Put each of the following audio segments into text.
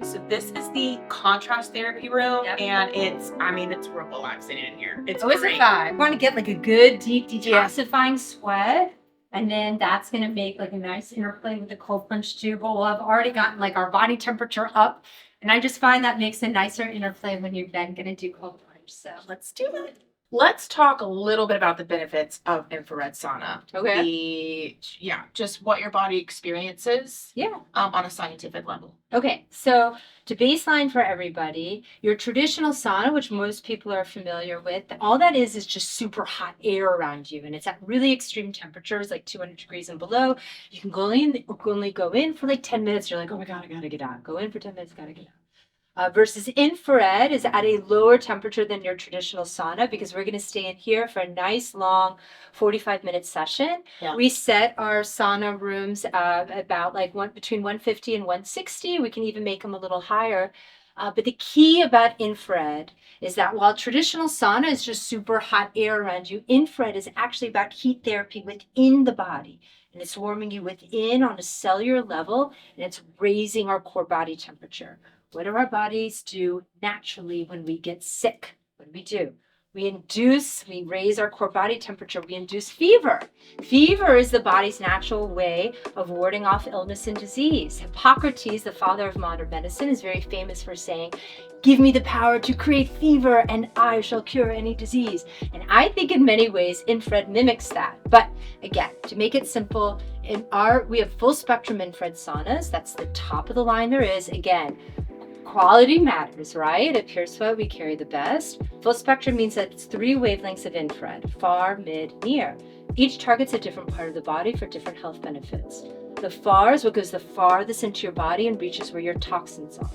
So this is the contrast therapy room, Yep. and it's real relaxing in here. It's a great. vibe. You want to get like a good deep detoxifying sweat, and then that's gonna make like a nice interplay with the cold plunge too. But we'll have already gotten like our body temperature up, and I just find that makes a nicer interplay when you're then gonna do cold plunge. So let's do it. Let's talk a little bit about the benefits of infrared sauna. Okay. Just what your body experiences. Yeah. On a scientific level. Okay, so to baseline for everybody, your traditional sauna, which most people are familiar with, all that is just super hot air around you, and it's at really extreme temperatures, like 200 degrees and below. You can only go in for like 10 minutes. You're like, oh my God, I gotta get out. Go in for 10 minutes, gotta get out. Versus infrared is at a lower temperature than your traditional sauna, because we're going to stay in here for a nice long 45-minute session. Yeah. We set our sauna rooms about like between 150 and 160. We can even make them a little higher. But the key about infrared is that while traditional sauna is just super hot air around you, infrared is actually about heat therapy within the body. And it's warming you within on a cellular level, and it's raising our core body temperature. What do our bodies do naturally when we get sick? What do? We raise our core body temperature, we induce fever. Fever is the body's natural way of warding off illness and disease. Hippocrates, the father of modern medicine, is very famous for saying, give me the power to create fever and I shall cure any disease. And I think in many ways, infrared mimics that. But again, to make it simple, we have full spectrum infrared saunas. That's the top of the line there is. Again, quality matters, right? At Pure Sweat, we carry the best. Full spectrum means that it's 3 wavelengths of infrared, far, mid, near. Each targets a different part of the body for different health benefits. The far is what goes the farthest into your body and reaches where your toxins are.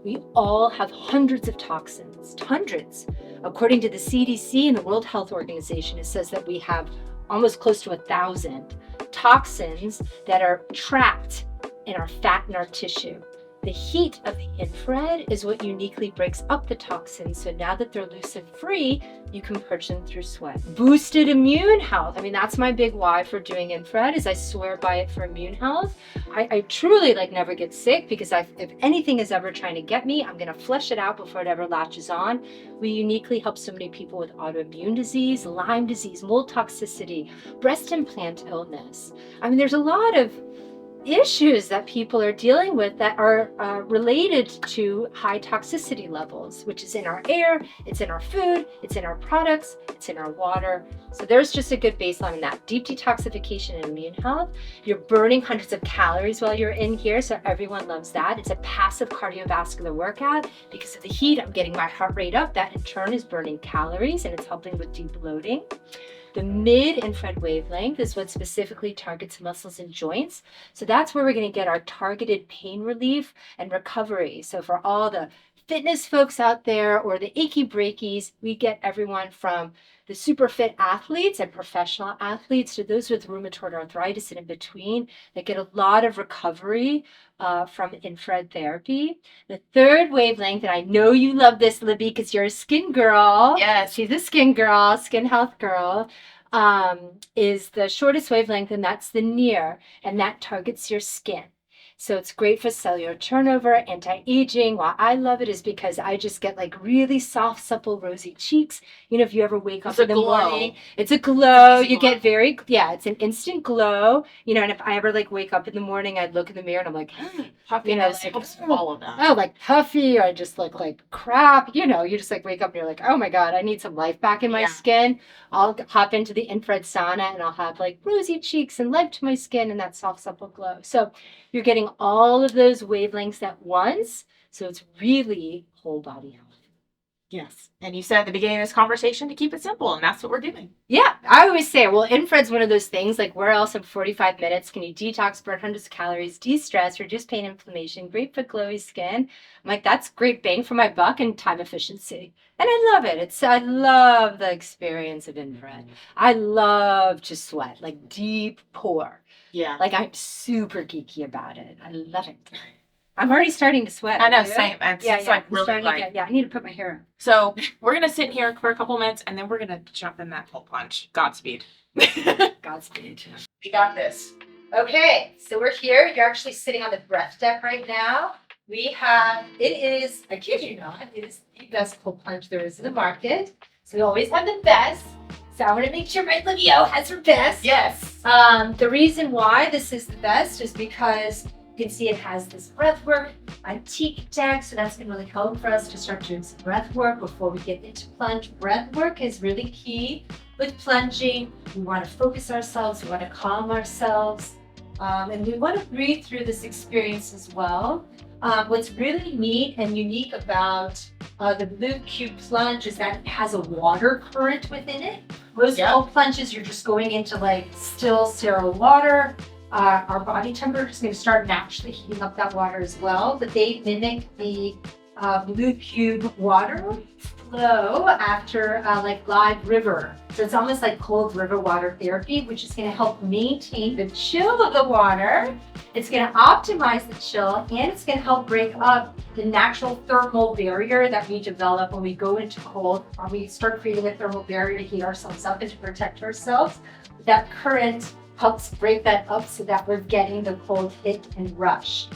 We all have hundreds of toxins, hundreds. According to the CDC and the World Health Organization, it says that we have almost close to 1,000 toxins that are trapped in our fat and our tissue. The heat of the infrared is what uniquely breaks up the toxins, so now that they're loose and free, you can purge them through sweat. Boosted immune health. I mean, that's my big why for doing infrared, is I swear by it for immune health. I truly never get sick, because if anything is ever trying to get me, I'm gonna flush it out before it ever latches on. We uniquely help so many people with autoimmune disease, Lyme disease, mold toxicity, breast implant illness. I mean, there's a lot of issues that people are dealing with that are related to high toxicity levels, which is in our air, it's in our food, it's in our products, it's in our water. So there's just a good baseline in that. Deep detoxification and immune health. You're burning hundreds of calories while you're in here, so everyone loves that. It's a passive cardiovascular workout. Because of the heat, I'm getting my heart rate up. That in turn is burning calories, and it's helping with deep loading. The mid-infrared wavelength is what specifically targets muscles and joints. So that's where we're going to get our targeted pain relief and recovery. So for all the fitness folks out there or the achy breakies, we get everyone from the super fit athletes and professional athletes to those with rheumatoid arthritis and in between that get a lot of recovery from infrared therapy. The third wavelength, and I know you love this, Libby, because you're a skin girl. Yes. She's a skin girl, skin health girl, is the shortest wavelength, and that's the near, and that targets your skin. So it's great for cellular turnover, anti-aging. Why I love it is because I just get really soft, supple, rosy cheeks. You know, if you ever wake up in the morning, it's a glow. You get it's an instant glow. You know, and if I ever wake up in the morning, I'd look in the mirror and I'm like, puffy, all of that. Oh, puffy, or I just look like crap. You know, you just wake up and you're like, oh my God, I need some life back in my skin. I'll hop into the infrared sauna and I'll have rosy cheeks and life to my skin and that soft, supple glow. So you're getting all of those wavelengths at once. So it's really whole body health. Yes. And you said at the beginning of this conversation to keep it simple, and that's what we're doing. Yeah. I always say, well, infrared's one of those things, where else in 45 minutes can you detox, burn hundreds of calories, de-stress, reduce pain, inflammation, great for glowy skin. I'm like, that's great bang for my buck and time efficiency. And I love it. I love the experience of infrared. I love to sweat, deep pour. Yeah. I'm super geeky about it. I love it. I'm already starting to sweat. I know, same. Really I need to put my hair up. So we're going to sit here for a couple minutes, and then we're going to jump in that cold plunge. Godspeed. Godspeed. We got this. Okay, so we're here. You're actually sitting on the breath deck right now. I kid you not, it is the best cold plunge there is in the market. So we always have the best. So I want to make sure my Livio has her best. Yes. The reason why this is the best is because you can see it has this breath work antique deck. So that's going to really help for us to start doing some breath work before we get into plunge. Breath work is really key with plunging. We want to focus ourselves. We want to calm ourselves. And we want to breathe through this experience as well. What's really neat and unique about the Blue Cube plunge is that it has a water current within it. Most cold plunges, you're just going into like still, sterile water. Our body temperature is going to start naturally heating up that water as well, but they mimic the Blue Cube water flow after like live river. So it's almost like cold river water therapy, which is going to help maintain the chill of the water. It's going to optimize the chill, and it's going to help break up the natural thermal barrier that we develop when we go into cold, or we start creating a thermal barrier to heat ourselves up and to protect ourselves. That current helps break that up so that we're getting the cold hit and rush.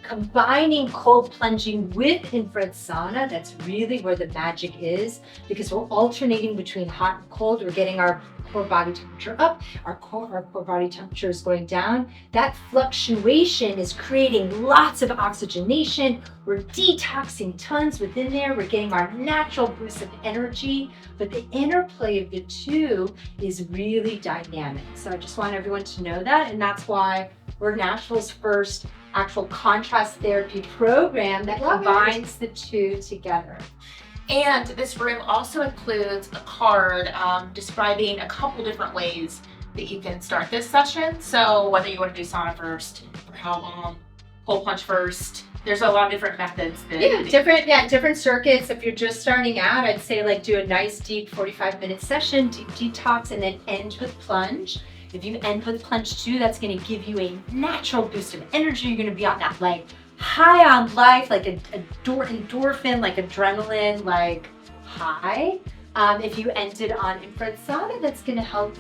Combining cold plunging with infrared sauna, that's really where the magic is, because we're alternating between hot and cold. We're getting our core body temperature up, our core body temperature is going down. That fluctuation is creating lots of oxygenation. We're detoxing tons within there. We're getting our natural boost of energy, but the interplay of the two is really dynamic. So I just want everyone to know that, and that's why we're Nashville's first actual contrast therapy program that combines the two together. And this room also includes a card describing a couple different ways that you can start this session. So whether you want to do sauna first, for how long, cold plunge first, there's a lot of different methods. Different circuits. If you're just starting out, I'd say like do a nice deep 45-minute session, deep detox, and then end with plunge. If you end with plunge 2, that's going to give you a natural boost of energy. You're going to be on that like high on life, like a endorphin, like adrenaline, like high. If you ended on infrared sauna, that's going to help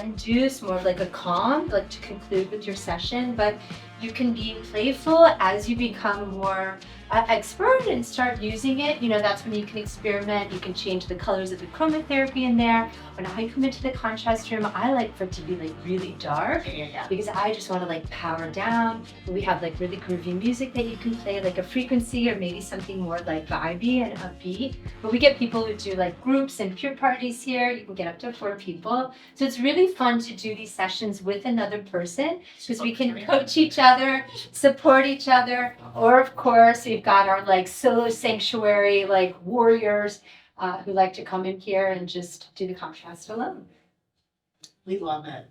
induce more of like a calm, like to conclude with your session. But you can be playful as you become more expert and start using it. You know, that's when you can experiment. You can change the colors of the chromotherapy in there. When I come into the contrast room, I like for it to be like really dark because I just want to like power down. We have like really groovy music that you can play, like a frequency or maybe something more like vibey and upbeat. But we get people who do like groups and peer parties here. You can get up to 4 people. So it's really fun to do these sessions with another person because we can coach each other, support each other, or of course we've got our like solo sanctuary like warriors who like to come in here and just do the contrast alone. We love it.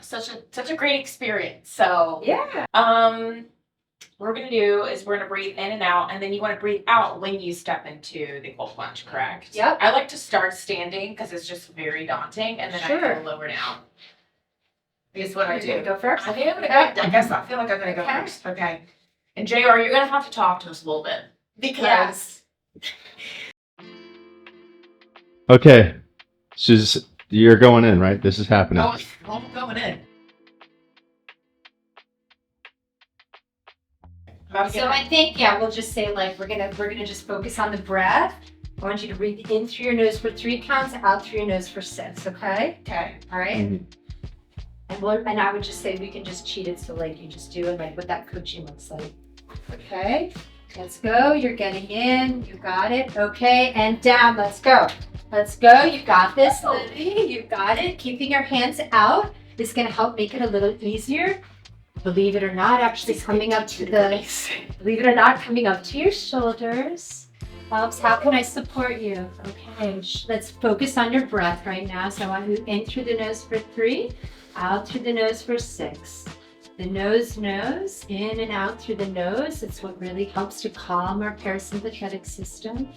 Such a great experience. So yeah. What we're gonna do is we're gonna breathe in and out, and then you want to breathe out when you step into the cold plunge, correct? Yep. I like to start standing because it's just very daunting, and then I go lower down. Is what I do. Go first. I think I'm gonna go. I guess I feel like I'm gonna go first. Okay. And JR, you're gonna have to talk to us a little bit because. Okay, you're going in, right? This is happening. Oh, I'm going in. So I think we'll just say like we're gonna just focus on the breath. I want you to breathe in through your nose for 3 counts, out through your nose for 6. Okay. Okay. All right. Mm-hmm. And I would just say we can just cheat it so like you just do it like what that coaching looks like. Okay. Let's go. You're getting in. You got it. Okay. And down. Let's go. Let's go. You got this, Libby. You got it. Keeping your hands out is going to help make it a little easier. Believe it or not, actually coming up to believe it or not, coming up to your shoulders helps. How can I support you? Okay. Let's focus on your breath right now. So I want you in through the nose for 3, out through the nose for 6. The nose, in and out through the nose. It's what really helps to calm our parasympathetic system.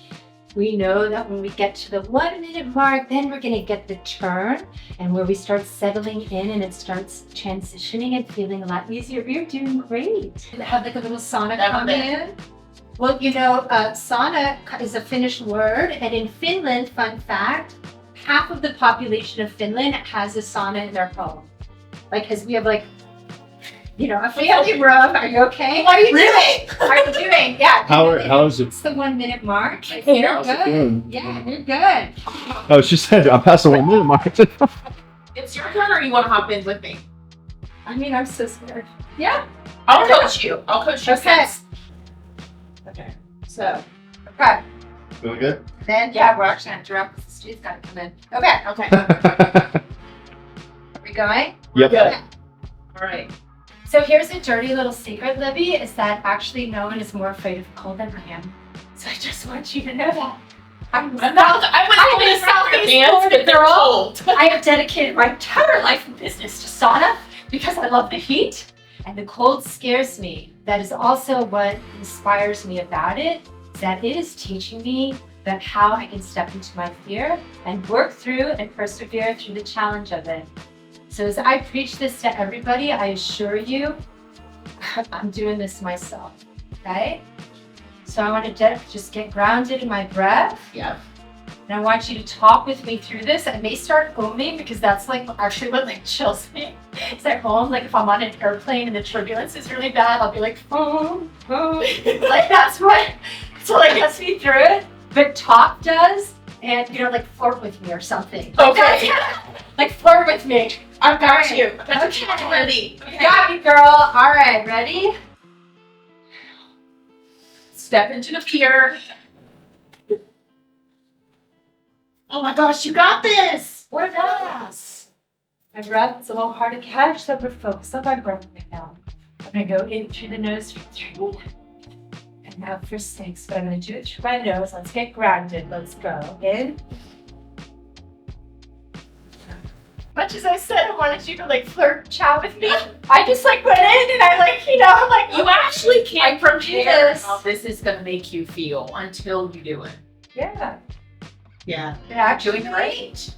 We know that when we get to the 1-minute mark, then we're going to get the turn and where we start settling in and it starts transitioning and feeling a lot easier. You're doing great. Have like a little sauna come in. Well, you know, sauna is a Finnish word, and in Finland, fun fact, half of the population of Finland has a sauna in their home. Like, because we have like a family room. Are you okay? What are you doing? How are you doing? Yeah. How is it? It's the 1 minute mark. You're How's it good. doing? Yeah, you're good. Oh, she said I'm past the 1 minute mark. It's your turn, or you want to hop in with me? I mean, I'm so scared. Yeah. I'll coach you. Okay. Okay. So, okay. Feeling good? Then, yeah, we're actually going to interrupt because the student's got to come in. Okay. Okay. Are we going? Yep. Good. All right. So here's a dirty little secret, Libby, is that actually no one is more afraid of cold than I am. So I just want you to know that. I wouldn't say your hands, but they're old. I have dedicated my entire life and business to sauna because I love the heat and the cold scares me. That is also what inspires me about it, is that it is teaching me about how I can step into my fear and work through and persevere through the challenge of it. So as I preach this to everybody, I assure you, I'm doing this myself, okay? So I want to just get grounded in my breath. Yeah. And I want you to talk with me through this. I may start oming because that's like actually what like chills me. It's at home, like if I'm on an airplane and the turbulence is really bad, I'll be like, oh. Like that's what gets me through it. But talk does, and like flirt with me or something. Okay. Like flirt with me. I've got you. Okay. Ready. You got me, girl. All right, ready? Step into the fear. Oh my gosh, you got this. We're nice. My breath is a little hard to catch, so we're focused on my breath right now. I'm gonna go in through the nose for 3 and out for 6, but I'm gonna do it through my nose. Let's get grounded. Let's go. In. Much as I said I wanted you to like flirt, chat with me, I just like went in and I like, I'm like, You actually can't I can do prepare this. how this is going to make you feel until you do it. yeah, Yeah. you're actually Doing great.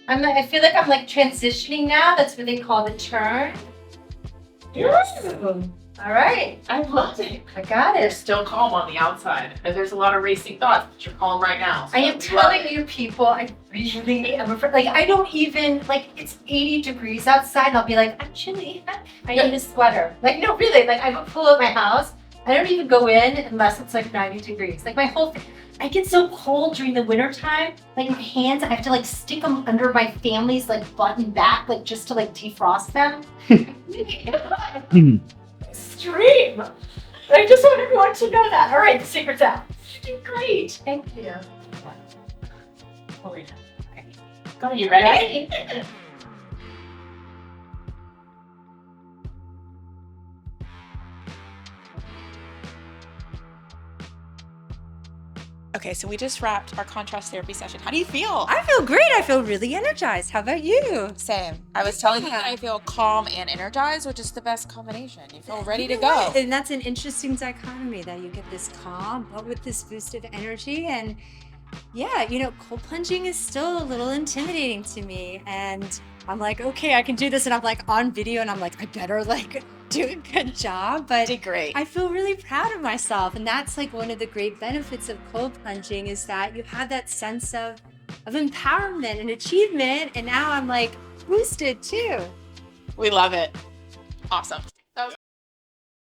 I feel like I'm like transitioning now. That's what they call the turn. Yes. All right, I love it. I got You're it. still calm on the outside. And there's a lot of racing thoughts, but you're calm right now. So I am love telling it. you, people, I really am afraid. Like, I don't even, like, it's 80 degrees outside, and I'll be like, I'm chilly. I need a sweater. Like, no, really. Like, I have a pool at my house. I don't even go in unless it's like 90 degrees. Like, my whole thing. I get so cold during the winter time. Like, my hands, I have to, like, stick them under my family's, like, button back, like, just to, like, defrost them. Extreme. I just want everyone to know that. All right, the secret's out. You did great. Thank you. Holy. Are you ready? Okay, so we just wrapped our contrast therapy session. How do you feel? I feel great. I feel really energized. How about you? Same. I was telling you Yeah. that I feel calm and energized, which is the best combination. You feel ready to You're go. right. And that's an interesting dichotomy that you get this calm, but with this boost of energy. And yeah, cold plunging is still a little intimidating to me. And I'm like, okay, I can do this. And I'm like on video and I'm like, I better like do a good job. But Did great. I feel really proud of myself. And that's like one of the great benefits of cold plunging is that you have that sense of empowerment and achievement. And now I'm like boosted too. We love it. Awesome.